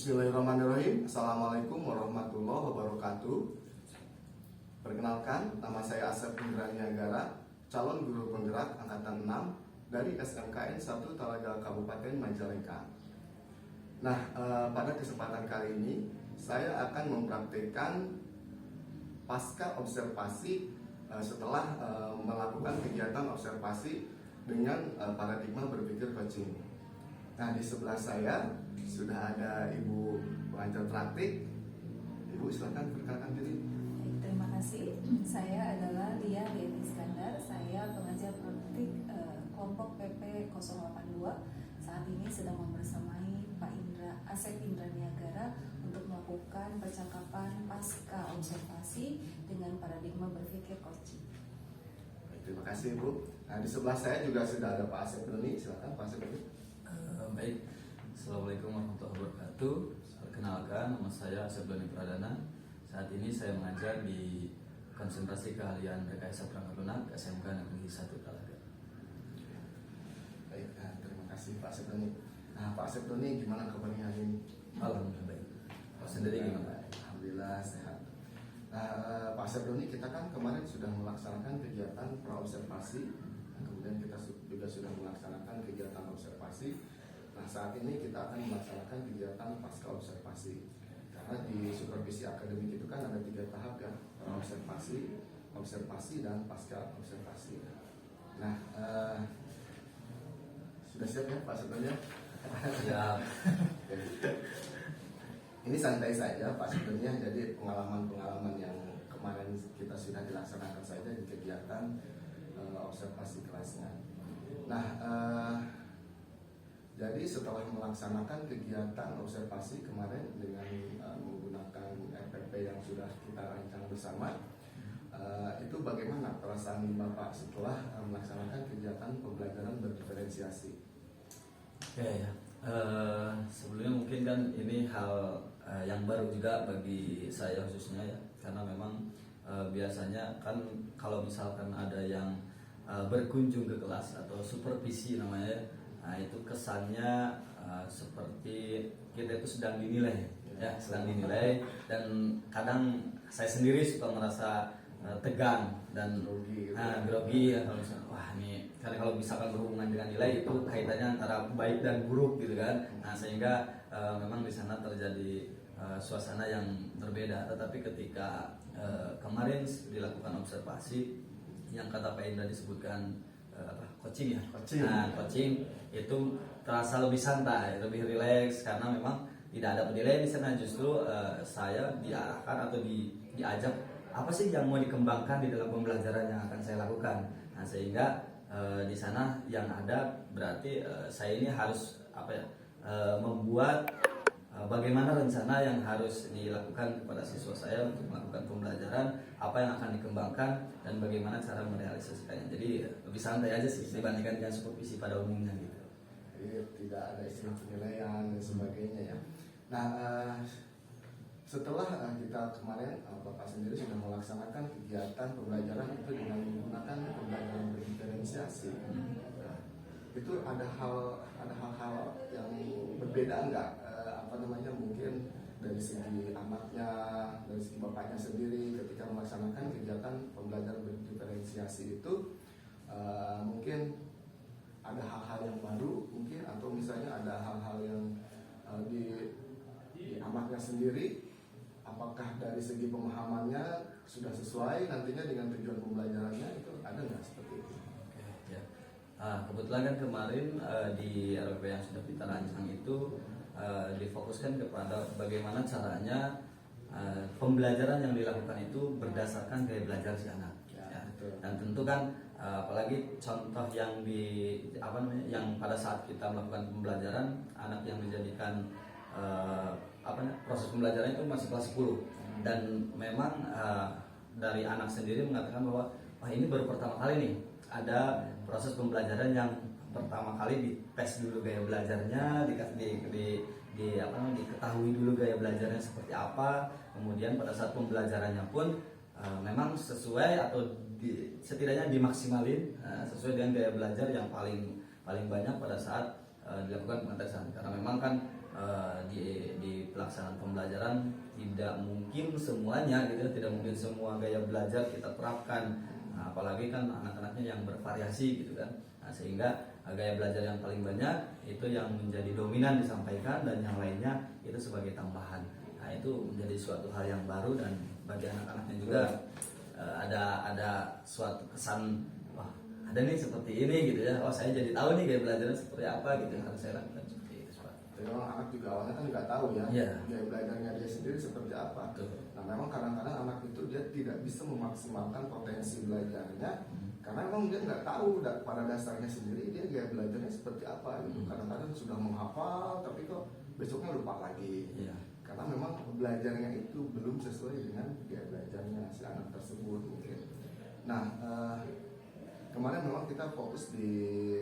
Bismillahirrahmanirrahim. Assalamualaikum warahmatullahi wabarakatuh. Perkenalkan, nama saya Asep Indra Niagara, calon guru penggerak angkatan 6 dari SMKN 1 Talaga Kabupaten Majalengka. Nah, pada kesempatan kali ini saya akan mempraktikkan pasca observasi setelah melakukan kegiatan observasi dengan paradigma berpikir coaching. Nah, di sebelah saya sudah ada Ibu pengajar praktik. Ibu, silakan perkenalkan diri. Terima kasih. Saya adalah Lia Riani Iskandar. Saya pengajar praktik kelompok PP 082. Saat ini sedang membersamai Pak Asep Indra Niagara untuk melakukan percakapan pasca observasi dengan paradigma berpikir coaching. Terima kasih, Bu. Nah, di sebelah saya juga sudah ada Pak Asep Doni. Silakan Pak Asep Doni. Baik, Assalamualaikum warahmatullahi wabarakatuh. Perkenalkan, nama saya Asep Doni Pradana. Saat ini saya mengajar di konsentrasi keahlian rekayasa perangkat lunak SMK Negeri 1 Talaga. Baik, terima kasih Pak Asep Doni. Nah, Pak Asep Doni, gimana kabarnya hari ini? Alhamdulillah baik. Pak sendiri gimana? Alhamdulillah sehat. Nah, Pak Asep Doni, kita kan kemarin sudah melaksanakan kegiatan praobservasi. Kemudian kita juga sudah melaksanakan kegiatan observasi. Nah, saat ini kita akan melaksanakan kegiatan pasca observasi. Karena di supervisi akademik itu kan ada 3 tahap ya, observasi, observasi, dan pasca observasi. Nah, sudah siap ya Pak sebenarnya? Ya. Ini santai saja Pak sebenarnya, jadi pengalaman-pengalaman yang kemarin kita sudah dilaksanakan saja di kegiatan observasi kelasnya. Nah, jadi setelah melaksanakan kegiatan observasi kemarin dengan menggunakan RPP yang sudah kita rancang bersama, itu bagaimana perasaan Bapak setelah melaksanakan kegiatan pembelajaran berdiferensiasi? Ya. Sebelumnya mungkin kan ini hal yang baru juga bagi saya khususnya ya, karena memang biasanya kan kalau misalkan ada yang berkunjung ke kelas atau supervisi namanya, nah itu kesannya seperti kita itu sedang dinilai ya, sedang dinilai, dan kadang saya sendiri suka merasa tegang dan grogi ya, kalau misalnya wah ini karena kalau misalkan berhubungan dengan nilai itu kaitannya antara baik dan buruk gitu kan. Nah, sehingga memang di sana terjadi suasana yang berbeda. Tetapi ketika kemarin dilakukan observasi yang kata Pak Indra disebutkan coaching ya. Nah, coaching itu terasa lebih santai, lebih rileks, karena memang tidak ada penilaian di sana. Justru saya diarahkan atau diajak apa sih yang mau dikembangkan di dalam pembelajaran yang akan saya lakukan. Nah, sehingga di sana yang ada berarti saya ini harus membuat bagaimana rencana yang harus dilakukan kepada siswa saya untuk melakukan pembelajaran, apa yang akan dikembangkan, dan bagaimana cara merealisasikannya. Jadi lebih santai aja sih dibandingkan dengan supervisi pada umumnya gitu. Jadi tidak ada istilah penilaian dan sebagainya ya. Nah, setelah kita kemarin Bapak sendiri sudah melaksanakan kegiatan pembelajaran itu dengan menggunakan pembelajaran berdiferensiasi. Nah, itu ada hal-hal yang berbeda enggak? Mungkin dari segi anaknya, dari segi bapaknya sendiri ketika melaksanakan kegiatan pembelajaran berdiferensiasi itu, mungkin ada hal-hal yang baru mungkin, atau misalnya ada hal-hal yang di anaknya sendiri, apakah dari segi pemahamannya sudah sesuai nantinya dengan tujuan pembelajarannya, itu ada nggak seperti itu? Ya. Kebetulan kan kemarin di RPP yang sudah kita rancang itu difokuskan kepada bagaimana caranya pembelajaran yang dilakukan itu berdasarkan gaya belajar si anak. Ya. Dan tentu kan apalagi contoh yang yang pada saat kita melakukan pembelajaran, anak yang dijadikan proses pembelajaran itu masih kelas 10, dan memang dari anak sendiri mengatakan bahwa wah ini baru pertama kali nih ada proses pembelajaran yang pertama kali dites dulu gaya belajarnya, diketahui dulu gaya belajarnya seperti apa, kemudian pada saat pembelajarannya pun memang sesuai atau setidaknya dimaksimalin sesuai dengan gaya belajar yang paling banyak pada saat dilakukan pengetesan. Karena memang kan di pelaksanaan pembelajaran tidak mungkin semuanya gitu, tidak mungkin semua gaya belajar kita terapkan. Nah, apalagi kan anak-anaknya yang bervariasi gitu kan. Nah, sehingga gaya belajar yang paling banyak itu yang menjadi dominan disampaikan dan yang lainnya itu sebagai tambahan. Nah, itu menjadi suatu hal yang baru dan bagi anak-anaknya juga ada suatu kesan, wah ada nih seperti ini gitu ya. Oh, saya jadi tahu nih gaya belajarnya seperti apa gitu yang harus saya lakukan seperti itu. Jadi memang anak juga awalnya kan nggak tahu ya Iya. gaya belajarnya dia sendiri seperti apa. Betul. Nah memang kadang-kadang anak itu dia tidak bisa memaksimalkan potensi belajarnya karena memang dia nggak tahu pada dasarnya sendiri dia gaya belajarnya seperti apa gitu. Kadang-kadang sudah menghafal tapi kok besoknya lupa lagi. Iya. Karena memang belajarnya itu belum sesuai dengan gaya belajarnya si anak tersebut mungkin. Nah kemarin memang kita fokus di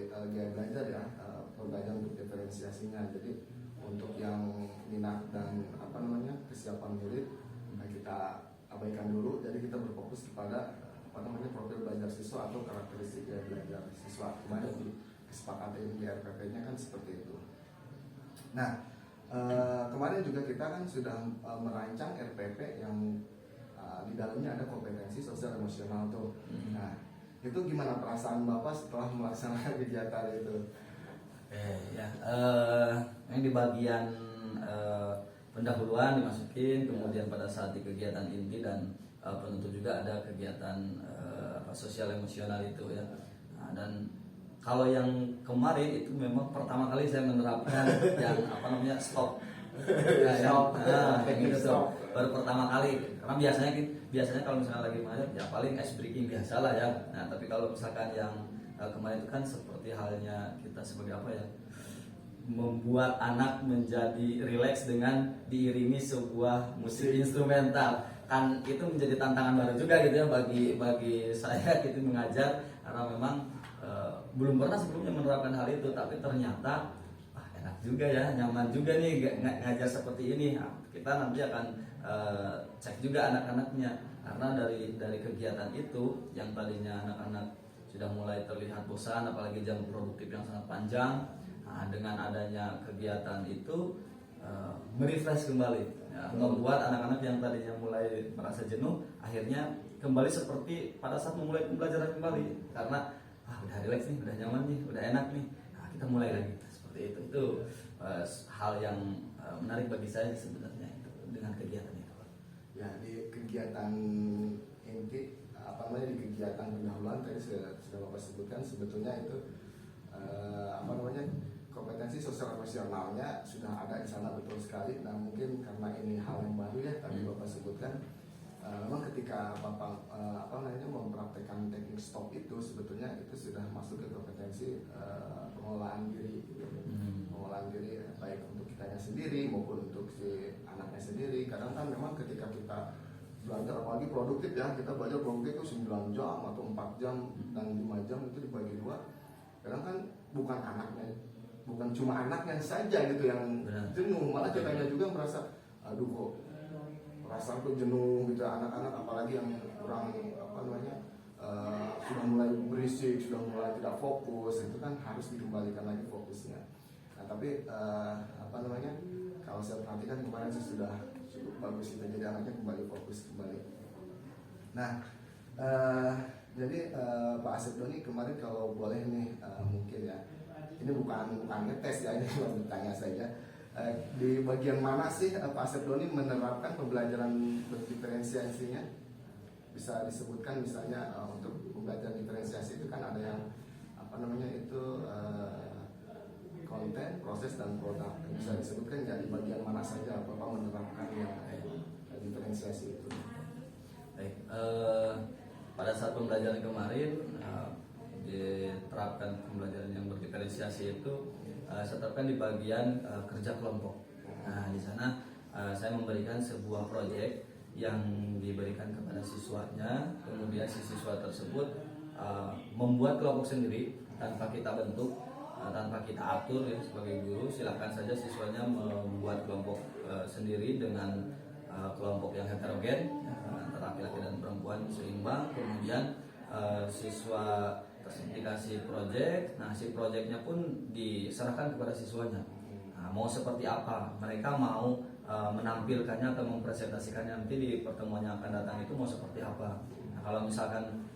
gaya belajar ya, pembelajaran untuk diferensiasinya. Jadi untuk yang minat dan kesiapan murid kita abaikan dulu. Jadi kita berfokus kepada profil belajar siswa atau karakteristik gaya belajar siswa. Kemarin disepakati di RPP-nya kan seperti itu. Nah kemarin juga kita kan sudah merancang RPP yang di dalamnya ada kompetensi sosial emosional tuh. Nah itu gimana perasaan Bapak setelah melaksanakan kegiatan itu? Yang di bagian pendahuluan dimasukin, kemudian pada saat di kegiatan inti dan penutup juga ada kegiatan sosial emosional itu ya. Nah, dan kalau yang kemarin itu memang pertama kali saya menerapkan yang stop. Yang itu tuh baru pertama kali. Karena biasanya kalau misalnya lagi main ya paling ice breaking biasa lah ya. Nah tapi kalau misalkan yang kemarin itu kan seperti halnya kita sebagai apa ya, membuat anak menjadi rileks dengan diiringi sebuah musik instrumental, kan itu menjadi tantangan baru juga gitu ya bagi saya gitu mengajar, karena memang belum pernah sebelumnya menerapkan hal itu, tapi ternyata enak juga ya, nyaman juga nih ngajar seperti ini. Nah, kita nanti akan cek juga anak-anaknya, karena dari kegiatan itu yang tadinya anak-anak sudah mulai terlihat bosan, apalagi jam produktif yang sangat panjang. Nah, dengan adanya kegiatan itu merefresh kembali, ya, membuat anak-anak yang tadinya mulai merasa jenuh akhirnya kembali seperti pada saat memulai pembelajaran kembali, karena udah relax nih, udah nyaman nih, udah enak nih. Nah, kita mulai lagi seperti itu. Itu hal yang menarik bagi saya sebenarnya itu dengan kegiatan itu. Ya di kegiatan inti di kegiatan pendahuluan tadi sudah Bapak sebutkan, sebetulnya itu kompetensi sosial emosionalnya sudah ada di sana, betul sekali. Nah mungkin karena ini hal yang baru ya tadi Bapak sebutkan, memang ketika Bapak mempraktekkan teknik stop itu sebetulnya itu sudah masuk ke kompetensi pengelolaan diri gitu. Pengelolaan diri baik untuk kitanya sendiri maupun untuk si anaknya sendiri. Kadang kan memang ketika kita belajar apalagi produktif ya, kita belajar produktif itu 9 jam atau 4 jam dan 5 jam itu dibagi dua. Kadang kan bukan cuma anaknya saja gitu yang jenuh, malah kitanya juga merasa aduh kok perasaan tuh jenuh gitu, anak-anak apalagi yang kurang sudah mulai berisik, sudah mulai tidak fokus, itu kan harus dikembalikan lagi fokusnya. Nah tapi kalau saya perhatikan kemarin sih sudah cukup bagus itu, jadi anaknya kembali fokus kembali. Nah jadi Pak Asep Doni kemarin kalau boleh nih mungkin ya, ini bukan ngetes ya, ini cuma bertanya saja. Di bagian mana sih Pak Asep Doni menerapkan pembelajaran berdiferensiasinya? Bisa disebutkan misalnya untuk pembelajaran diferensiasi itu kan ada yang konten, proses, dan produk. Bisa disebutkan nggak di bagian mana saja Bapak menerapkan yang diferensiasi itu? Baik, pada saat pembelajaran kemarin diterapkan pembelajaran yang berdiferensiasi itu saya terapkan di bagian kerja kelompok. Nah di sana saya memberikan sebuah proyek yang diberikan kepada siswanya, kemudian si siswa tersebut membuat kelompok sendiri tanpa kita bentuk, tanpa kita atur ya sebagai guru. Silakan saja siswanya membuat kelompok sendiri dengan kelompok yang heterogen antara laki-laki dan perempuan seimbang. Kemudian siswa dikasih proyek, nah si proyeknya pun diserahkan kepada siswanya. Nah, mau seperti apa mereka mau menampilkannya atau mempresentasikannya nanti di pertemuan yang akan datang itu mau seperti apa. Nah, kalau misalkan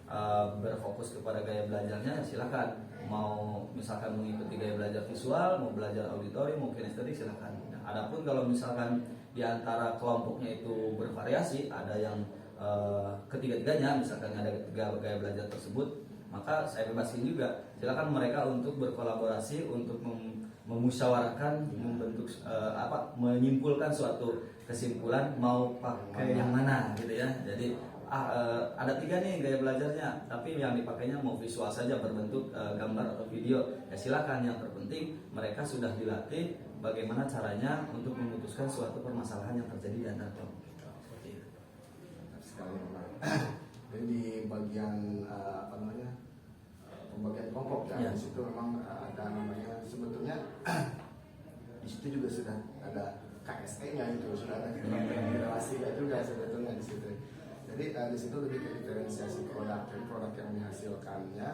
berfokus kepada gaya belajarnya, silakan. Mau misalkan mengikuti gaya belajar visual, mau belajar auditori, mau kinestetik, silakan. Nah, adapun kalau misalkan di antara kelompoknya itu bervariasi, ada yang ketiga-tiganya, misalkan ada tiga gaya belajar tersebut, maka saya bebaskan juga. Silakan mereka untuk berkolaborasi, untuk memusyawarahkan, membentuk menyimpulkan suatu kesimpulan mau pakai yang mana gitu ya. Jadi ada tiga nih gaya belajarnya, tapi yang dipakainya mau visual saja berbentuk gambar atau video, ya silakan. Yang terpenting mereka sudah dilatih bagaimana caranya untuk memutuskan suatu permasalahan yang terjadi di antara kelompok. Seperti itu. Sekali memang. Jadi di bagian pembagian kelompok ya, di situ memang ada namanya sebetulnya di situ juga sudah ada KSE-nya, itu sudah ada relasi juga sebetulnya di situ. Jadi di situ lebih ke diferensiasi produk, jadi produk yang dihasilkannya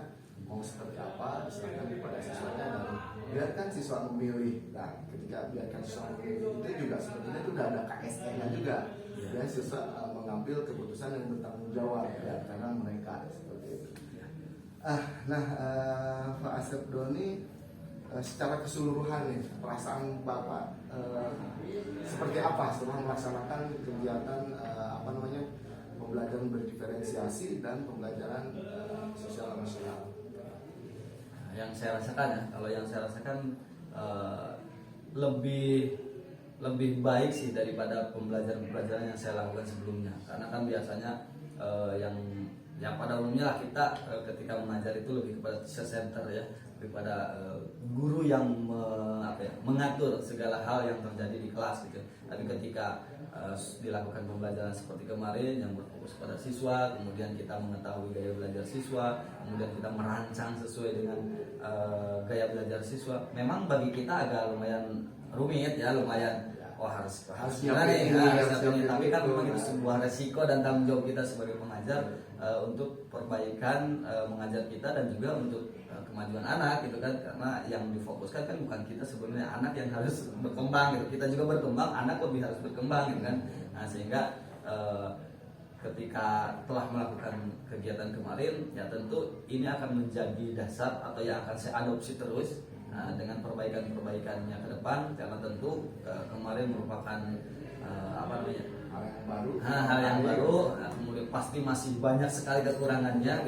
mau seperti apa diserahkan kepada siswanya dan biarkan siswa memilih. Nah, ketika biarkan siswa memilih itu juga sebetulnya itu sudah ada KSE-nya juga. Ya, siswa mengambil keputusan yang bertanggung jawab ya, karena mereka seperti itu. Pak Asep Doni, secara keseluruhan nih perasaan Bapak seperti apa setelah melaksanakan kegiatan pembelajaran berdiferensiasi dan pembelajaran sosial emosional? Yang saya rasakan ya, kalau yang saya rasakan lebih baik sih daripada pembelajaran yang saya lakukan sebelumnya, karena kan biasanya yang pada umumnya lah kita ketika mengajar itu lebih kepada teacher center ya, daripada guru yang mengatur segala hal yang terjadi di kelas gitu. Tapi ketika dilakukan pembelajaran seperti kemarin yang berfokus pada siswa, kemudian kita mengetahui gaya belajar siswa, kemudian kita merancang sesuai dengan gaya belajar siswa. Memang bagi kita agak lumayan rumit ya, lumayan harus gimana nih, tapi kan memang itu sebuah resiko dan tanggung jawab kita sebagai pengajar untuk perbaikan mengajar kita dan juga untuk kemajuan anak gitu kan, karena yang difokuskan kan bukan kita sebenarnya, anak yang harus berkembang gitu, kita juga berkembang, anak lebih harus berkembang gitu kan. Nah, sehingga ketika telah melakukan kegiatan kemarin ya tentu ini akan menjadi dasar atau yang akan saya adopsi terus dengan perbaikan-perbaikannya ke depan, karena tentu kemarin merupakan hal yang baru, kemudian pasti masih banyak sekali kekurangannya,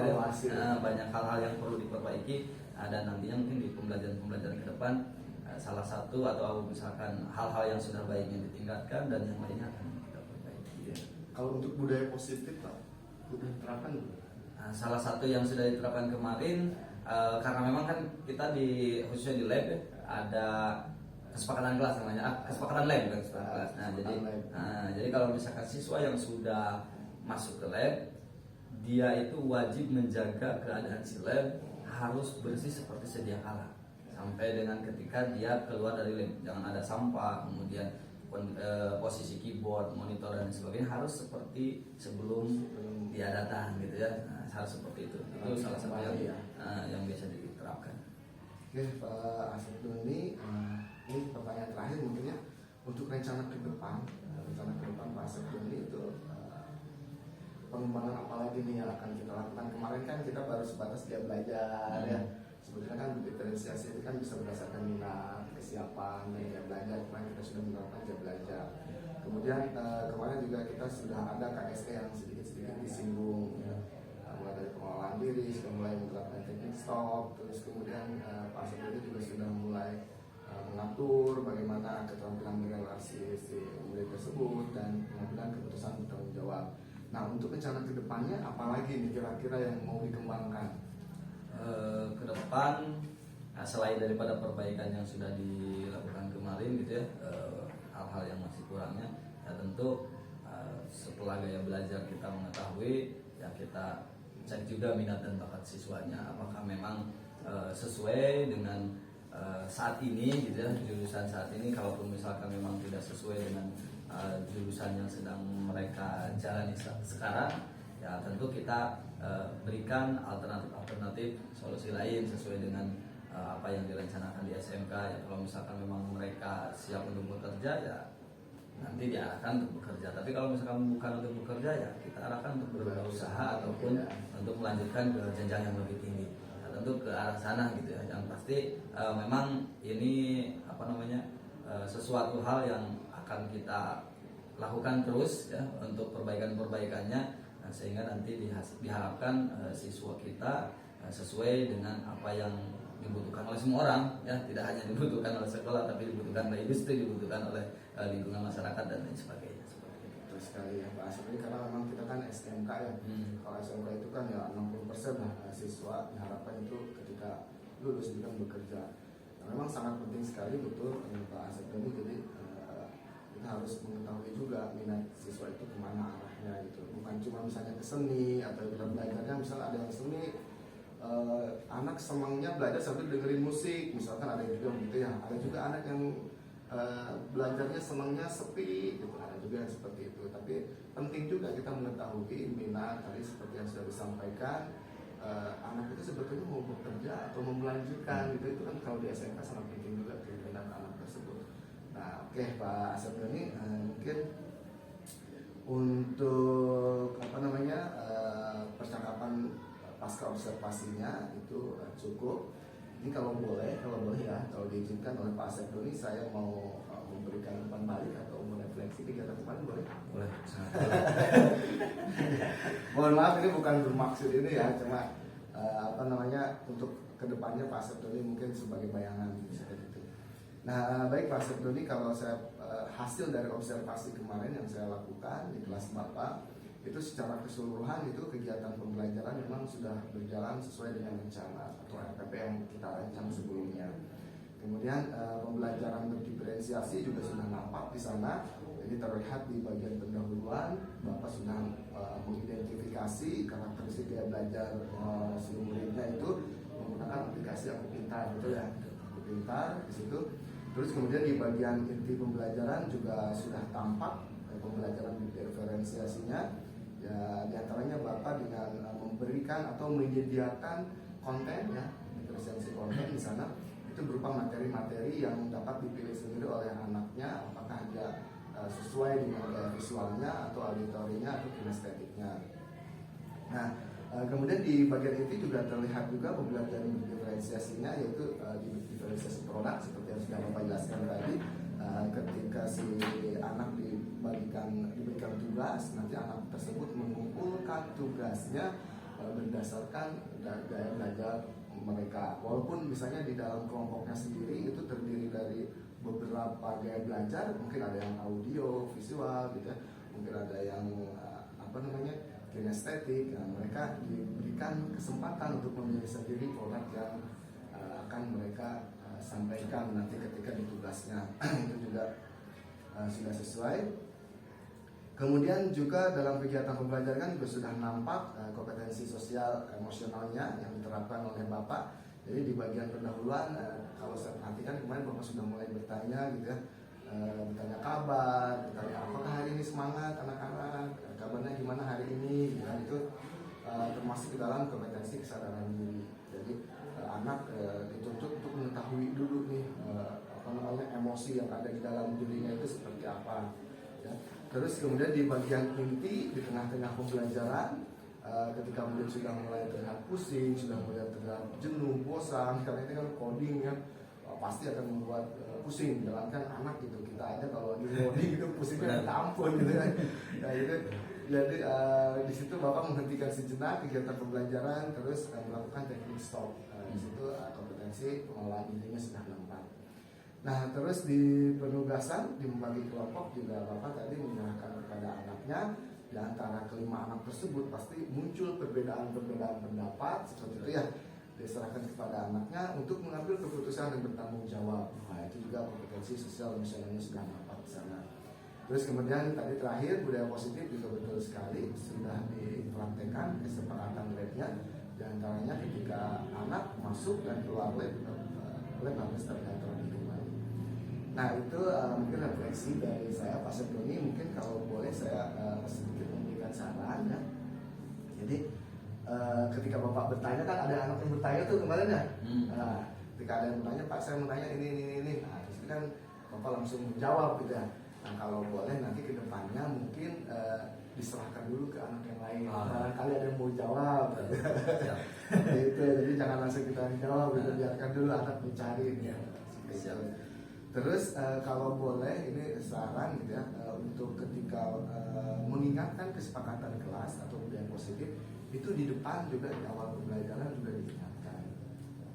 banyak hal-hal yang perlu diperbaiki, dan nantinya mungkin di pembelajaran ke depan salah satu atau misalkan hal-hal yang sudah baiknya ditingkatkan dan yang lainnya akan kita perbaiki. Kalau untuk budaya positif Pak, sudah diterapkan? Salah satu yang sudah diterapkan kemarin, karena memang kan kita khususnya di lab ya, ada kesepakatan kelas namanya, kesepakatan lab bukan kesepakatan kelas. Jadi kalau misalkan siswa yang sudah masuk ke lab, dia itu wajib menjaga keadaan si lab harus bersih seperti sedia kala sampai dengan ketika dia keluar dari lab. Jangan ada sampah, kemudian posisi keyboard, monitor dan sebagainya harus seperti sebelum dia datang gitu ya. Harus seperti itu. Itu salah satu yang biasa diterapkan. Oke, Pak Asep Doni, ini pertanyaan terakhir mungkin ya, untuk rencana ke depan Pak Asep Doni itu pengembangan apa lagi nih yang akan kita lakukan? Kemarin kan kita baru sebatas dia belajar ya. Sebetulnya kan diferensiasi itu kan bisa berdasarkan minat, kesiapan, dan dia belajar. Kemarin kita sudah menerapkan dia belajar. Kemudian kemarin juga kita sudah ada KSE yang sedikit-sedikit disinggung ya. Mulai dari pengelolaan diri, sudah mulai menerapkan teknik stop, terus kemudian Pak Asep juga sudah mulai mengatur bagaimana keterampilan berrelasi si murid tersebut dan pengambilan keputusan bertanggung jawab. Nah, untuk rencana ke depannya apalagi nih kira-kira yang mau dikembangkan? Ke depan, selain daripada perbaikan yang sudah dilakukan kemarin gitu ya, hal-hal yang masih kurangnya ya tentu setelah gaya belajar kita mengetahui, ya kita cek juga minat dan bakat siswanya, apakah memang sesuai dengan saat ini gitu ya, jurusan saat ini. Kalaupun misalkan memang tidak sesuai dengan jurusan yang sedang mereka jalani sekarang, ya tentu kita berikan alternatif solusi lain sesuai dengan apa yang direncanakan di SMK ya. Kalau misalkan memang mereka siap untuk bekerja ya nanti diarahkan untuk bekerja, tapi kalau misalkan bukan untuk bekerja ya kita arahkan untuk berusaha ataupun untuk melanjutkan ke jenjang yang lebih tinggi. Nah, tentu ke arah sana gitu ya. Yang pasti memang ini apa namanya sesuatu hal yang akan kita lakukan terus ya untuk perbaikannya, sehingga nanti diharapkan siswa kita sesuai dengan apa yang dibutuhkan oleh semua orang ya, tidak hanya dibutuhkan oleh sekolah tapi dibutuhkan oleh industri, dibutuhkan oleh lingkungan masyarakat dan lain sebagainya. Betul sekali ya Pak Asep, ini karena memang kita kan SMK ya. Kalau SMK itu kan ya 60% lah siswa diharapkan itu ketika lulus itu kan bekerja. Nah, memang sangat penting sekali betul Pak Asep ini, jadi kita harus mengetahui juga minat siswa itu kemana arahnya gitu. Bukan cuma misalnya ke seni atau belajarnya misalnya ada yang seni, anak senangnya belajar sambil dengerin musik, misalkan ada juga gitu ya. Ada juga anak yang belajarnya senangnya sepi gitu, ada juga yang seperti itu. Tapi penting juga kita mengetahui minat tadi seperti yang sudah disampaikan, anak itu sebetulnya mau bekerja atau mau melanjutkan gitu. Itu kan kalau di SMK sangat penting juga tuh minat anak tersebut. Nah oke, Pak Asep ini mungkin untuk apa namanya percakapan pasca observasinya itu cukup. Ini kalau boleh ya, kalau diizinkan oleh Pak Asep Doni, saya mau memberikan umpan balik atau merefleksi kegiatan kemarin, boleh? Boleh. Mohon maaf, ini bukan bermaksud ini ya, cuma apa namanya untuk kedepannya Pak Asep Doni mungkin sebagai bayangan seperti itu. Nah baik Pak Asep Doni, kalau saya hasil dari observasi kemarin yang saya lakukan di kelas Bapak, itu secara keseluruhan itu kegiatan pembelajaran memang sudah berjalan sesuai dengan rencana atau RPP yang kita rancang sebelumnya. Kemudian pembelajaran berdiferensiasi juga sudah nampak di sana. Jadi terlihat di bagian pendahuluan Bapak sudah mengidentifikasi karakteristik gaya belajar si muridnya itu menggunakan aplikasi Aku Pintar, betul ya? Aku Pintar di situ. Terus kemudian di bagian inti pembelajaran juga sudah tampak pembelajaran diferensiasinya. Ya, diantaranya Bapak dengan memberikan atau menyediakan konten ya, diferensiasi konten di sana itu berupa materi-materi yang dapat dipilih sendiri oleh anaknya, apakah dia sesuai dengan gaya visualnya atau auditorinya atau kinestetiknya. Nah, kemudian di bagian itu juga terlihat juga pembelajaran diferensiasinya, yaitu di diferensiasi produk seperti yang sudah Bapak jelaskan tadi. Ketika si anak diberikan tugas, nanti anak tersebut mengumpulkan tugasnya berdasarkan gaya belajar mereka. Walaupun misalnya di dalam kelompoknya sendiri itu terdiri dari beberapa gaya belajar, mungkin ada yang audio, visual gitu ya, mungkin ada yang apa namanya kinestetik. Nah, mereka diberikan kesempatan untuk memilih sendiri produk yang akan mereka sampaikan nanti ketika di tugasnya. Itu juga sudah sesuai. Kemudian juga dalam kegiatan pembelajaran juga sudah nampak kompetensi sosial emosionalnya yang diterapkan oleh Bapak. Jadi di bagian pendahuluan kalau saya perhatikan kemarin Bapak sudah mulai bertanya gitu ya, bertanya kabar, bertanya apakah hari ini semangat anak-anak, kabarnya gimana hari ini, dan itu termasuk di dalam kompetensi kesadaran diri. Jadi anak dituntut untuk mengetahui dulu nih apa namanya emosi yang ada di dalam dirinya itu seperti apa. Ya. Terus kemudian di bagian inti di tengah-tengah pembelajaran, ketika murid sudah mulai terlihat pusing, sudah mulai terlihat jenuh, bosan, karena ini kan coding ya, pasti akan membuat pusing menjalankan anak gitu. Kita aja kalau lagi coding itu pusingnya minta ampun gitu kan. Nah, itu jadi di situ Bapak menghentikan sejenak kegiatan pembelajaran, terus melakukan teknik stop. Di situ kompetensi pengelolaan dirinya sudah nampak. Nah, terus di penugasan di membagi kelompok juga Bapak tadi menyerahkan kepada anaknya. Di antara kelima anak tersebut pasti muncul perbedaan-perbedaan pendapat seperti itu ya, diserahkan kepada anaknya untuk mengambil keputusan yang bertanggung jawab. Nah, itu juga kompetensi sosial emosionalnya sudah nampak di sana. Terus kemudian tadi terakhir budaya positif juga betul sekali sudah dipraktekkan kesepakatan labnya. Di antaranya ketika anak masuk dan keluar lab harus terkontrol kembali. Nah itu mungkin refleksi dari saya Pak Asep Doni. Mungkin kalau boleh saya sedikit memberikan saran ya. Jadi ketika Bapak bertanya kan ada anak yang bertanya tuh kemarin ya. Nah, ketika ada yang bertanya, Pak saya mau tanya ini. Nah terus kan Bapak langsung menjawab gitu ya. Nah kalau boleh nanti ke depannya mungkin diserahkan dulu ke anak yang lain. Barangkali ada yang mau jawab. Siap. Gitu. Jadi jangan langsung kita jawab, gitu. Biarkan dulu anak mencari. Ya. Gitu. Terus kalau boleh ini saran gitu ya, untuk ketika mengingatkan kesepakatan kelas atau yang positif itu di depan juga di awal pembelajaran juga diingatkan.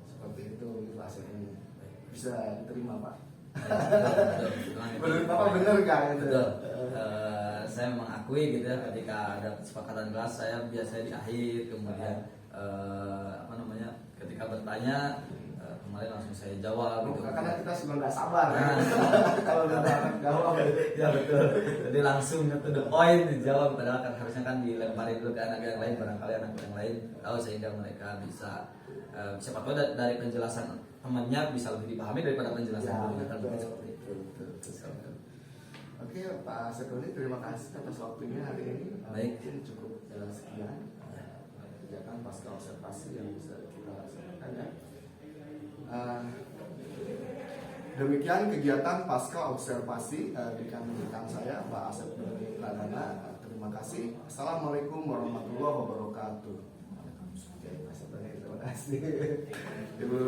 Seperti itu bahasanya. Bisa diterima Pak. Menurut Bapak benar gak itu? Betul. Saya memang akui gitu ya, ketika ada kesepakatan kelas saya biasanya di akhir, kemudian ketika bertanya kemarin langsung saya jawab gitu. Karena kita sudah nggak sabar ya. Nah. Kalau udah anak jawab Ya betul. Jadi langsung to the point dijawab, padahal kan harusnya kan dilemparin dulu ke anak yang lain, barangkali anak yang lain tahu sehingga mereka bisa siapa tahu dari penjelasan temannya bisa lebih dipahami daripada penjelasan gurunya kan mungkin seperti itu. Betul. Oke Pak Sekoni, terima kasih atas waktunya hari ini. Baik. Mungkin cukup sekian kegiatan pasca observasi yang bisa kita laksanakan ya. Demikian kegiatan pasca observasi dengan rekan saya Pak Asep Pradana. Terima kasih. Assalamualaikum warahmatullahi wabarakatuh. Terima kasih. Ibu.